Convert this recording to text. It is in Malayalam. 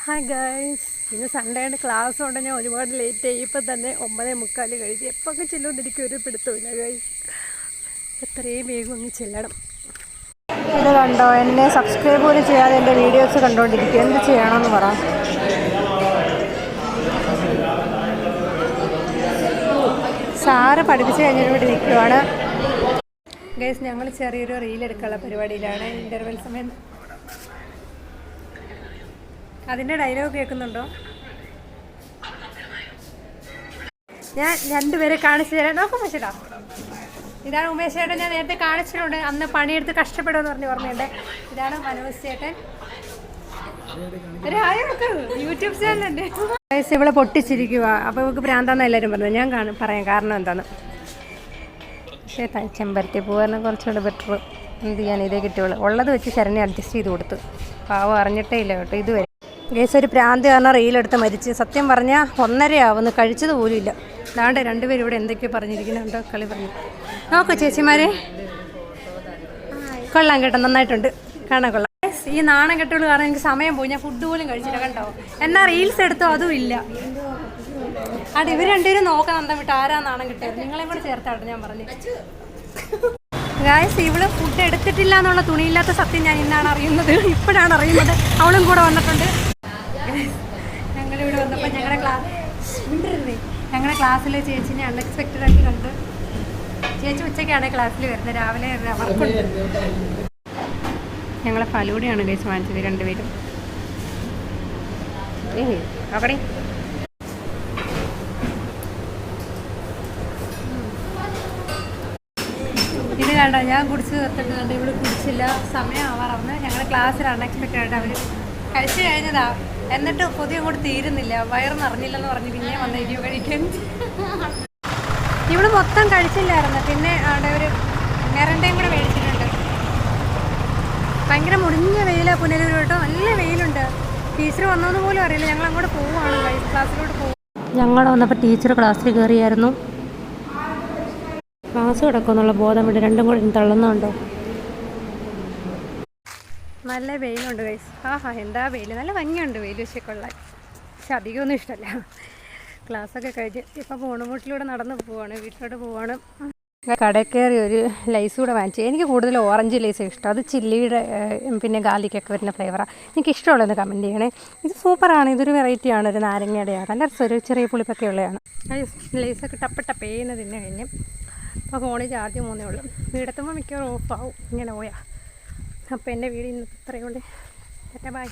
ഹായ് ഗൈസ്, ഇന്ന് സൺഡേ ആയിട്ട് ക്ലാസ് കൊണ്ട് ഞാൻ ഒരുപാട് ലേറ്റ് ആയി. ഇപ്പം തന്നെ 9:45 കഴിഞ്ഞ്. എപ്പോഴൊക്കെ ചെല്ലുമെന്ന് എനിക്ക് ഒരു പിടുത്തമില്ല ഗൈസ്. എത്രയും വേഗം ഒന്ന് ചെല്ലണം. ഇത് കണ്ടോ, എന്നെ സബ്സ്ക്രൈബ് പോലും ചെയ്യാതെ എൻ്റെ വീഡിയോസ് കണ്ടുകൊണ്ടിരിക്കുക. എന്ത് ചെയ്യണമെന്ന് പറ. സാറ് പഠിപ്പിച്ച് കഴിഞ്ഞിട്ട് നിൽക്കുവാണ് ഗൈസ്. ഞങ്ങൾ ചെറിയൊരു റീലെടുക്കാനുള്ള പരിപാടിയിലാണ്. ഇൻ്റർവെൽ സമയം. അതിൻ്റെ ഡയലോഗ് കേൾക്കുന്നുണ്ടോ? ഞാൻ രണ്ടുപേരെ കാണിച്ചു തരാം. നോക്കും ഉമേഷേട്ടാ, ഇതാണ് ഉമേഷ് ചേട്ടൻ. ഞാൻ നേരത്തെ കാണിച്ചിട്ടുണ്ട്. അന്ന് പണിയെടുത്ത് കഷ്ടപ്പെടുമെന്ന് പറഞ്ഞ് ഓർമ്മയുണ്ട്. ഇതാണ് മനോജ് ചേട്ടൻ. യൂട്യൂബ് ചാനലുണ്ട്. ഇവളെ പൊട്ടിച്ചിരിക്കുക. അപ്പോൾ ഇവൾക്ക് ഭ്രാന്താന്ന് എല്ലാവരും പറഞ്ഞു. ഞാൻ പറയാം കാരണം എന്താന്ന്. പക്ഷേ ചെമ്പരത്തി പൂവാണ് കുറച്ചുകൂടെ ബെറ്റർ. എന്ത് ചെയ്യാൻ, ഇതേ കിട്ടുള്ളൂ. ഉള്ളത് വെച്ച് ശരണ്യ അഡ്ജസ്റ്റ് ചെയ്ത് കൊടുത്തു. പാവം അറിഞ്ഞിട്ടേ ഇല്ല കേട്ടോ ഇതുവരെ. ഗേസ് ഒരു പ്രാന്തി കാരണം റീലെടുത്ത് മരിച്ച്. സത്യം പറഞ്ഞാൽ 1:30 ആവുന്നു, കഴിച്ചത് പോലും ഇല്ല. അതാണ്ട് രണ്ടുപേരും ഇവിടെ എന്തൊക്കെയോ പറഞ്ഞിരിക്കുന്നുണ്ടോ, കളി പറഞ്ഞു. നോക്കൂ ചേച്ചിമാരെ, കൊള്ളാം കേട്ടോ, നന്നായിട്ടുണ്ട്, കാണാൻ കൊള്ളാം. ഈ നാണം കെട്ടുകൾ കാരണം എനിക്ക് സമയം പോയി. ഞാൻ ഫുഡ് പോലും കഴിച്ചില്ല കണ്ടോ. എന്നാ റീൽസ് എടുത്തോ അതും ഇല്ല. അത് ഇവർ രണ്ടുപേരും നോക്കാൻ അന്തം വിട്ട് ആരാ നാണം കിട്ടിയത്. നിങ്ങളെയും കൂടെ ചേർത്താട്ടോ ഞാൻ പറഞ്ഞു. ഗായ്സ്, ഇവള് ഫുഡ് എടുത്തിട്ടില്ല എന്നുള്ള തുണിയില്ലാത്ത സത്യം ഞാൻ ഇന്നാണ് അറിയുന്നത്. ഇപ്പോഴാണ് അറിയുന്നത്. അവളും കൂടെ വന്നിട്ടുണ്ട്. ഞങ്ങളിവിടെ വന്നപ്പോൾ ഞങ്ങളുടെ ക്ലാസ്സിലെ ചേച്ചിനെ അൺഎക്സ്പെക്റ്റഡ് ആയിട്ട് കണ്ട്. ചേച്ചി ഉച്ചയ്ക്കാണ് ക്ലാസ്സിൽ വരുന്നത്, രാവിലെ വർക്കുണ്ട്. ഞങ്ങളെ ഫലൂടെയാണ് ഗൈസ് വാങ്ങിച്ചത് രണ്ടുപേരും. അവിടെ ഇത് കണ്ടോ, ഞാൻ കുടിച്ച് തീർത്തിട്ട് കണ്ട് ഇവിടെ കുടിച്ചില്ല. സമയം ആവാറാവുന്നത്. ഞങ്ങളുടെ ക്ലാസ്സിൽ അൺഎക്സ്പെക്റ്റഡ് ആയിട്ട് അവർ കഴിച്ചു കഴിഞ്ഞതാ. എന്നിട്ട് പൊതുവെ അങ്ങോട്ട് തീരുന്നില്ല. വയറ് നിറഞ്ഞില്ലെന്ന് പറഞ്ഞ് പിന്നെ വന്നിരിക്കും കഴിക്കാൻ. ഇവിടെ മൊത്തം കഴിച്ചില്ലായിരുന്നു. പിന്നെ അവിടെ ഒരു മെറണ്ടയും കൂടെ മേടിച്ചിട്ടുണ്ട്. ഭയങ്കര മുടിഞ്ഞ വെയിലാണ് പുനലൂർ കേട്ടോ. നല്ല വെയിലുണ്ട്. ടീച്ചർ വന്നതെന്ന് പോലും അറിയില്ല. ഞങ്ങൾ അങ്ങോട്ട് പോവുകയാണ്, ക്ലാസ്സിലോട്ട് പോകും. ഞങ്ങൾ വന്നപ്പോൾ ടീച്ചർ ക്ലാസ്സിൽ കയറിയായിരുന്നു. ക്ലാസ് കിടക്കുമെന്നുള്ള ബോധം വിട്ട് രണ്ടും കൂടെ തള്ളുന്നുണ്ടോ. നല്ല വെയിലുണ്ട് ഗൈസ്. ആഹാ, എന്താ വെയിൽ, നല്ല ഭംഗിയുണ്ട് വെയിൽ. പക്ഷേ കൊള്ളാൻ, പക്ഷെ അധികമൊന്നും ഇഷ്ടമല്ല. ക്ലാസ്സൊക്കെ കഴിഞ്ഞ് ഇപ്പം പൂണുമുട്ടിലൂടെ നടന്ന് പോവാണ്, വീട്ടിലോട്ട് പോവാണ്. കടയിൽ കയറി ഒരു ലൈസ് കൂടെ വാങ്ങിച്ചു. എനിക്ക് കൂടുതൽ ഓറഞ്ച് ലൈസ് ഇഷ്ടം. അത് ചില്ലിയുടെ പിന്നെ ഗാർലിക്കൊക്കെ വരുന്ന ഫ്ലേവറാണ്. എനിക്ക് ഇഷ്ടമുള്ളതെന്ന് കമൻറ്റ് ചെയ്യണേ. ഇത് സൂപ്പറാണ്. ഇതൊരു വെറൈറ്റിയാണ്, ഒരു നാരങ്ങയുടെയാണ്. നല്ല ഒരു ചെറിയ പുളിപ്പൊക്കെ ഉള്ളതാണ്. ലൈസൊക്കെ ടപ്പേന്ന് തിന്നെ കഴിഞ്ഞ്. അപ്പോൾ ഫോണിൽ ചാർജ് മൂന്നേ ഉള്ളൂ. വീടെത്തുമ്പോൾ മിക്കവാറും ഓഫാവും ഇങ്ങനെ പോയാൽ. അപ്പോൾ എൻ്റെ വീട് ഇന്നത്തെ ഇത്രയും കൊണ്ട് ബൈ.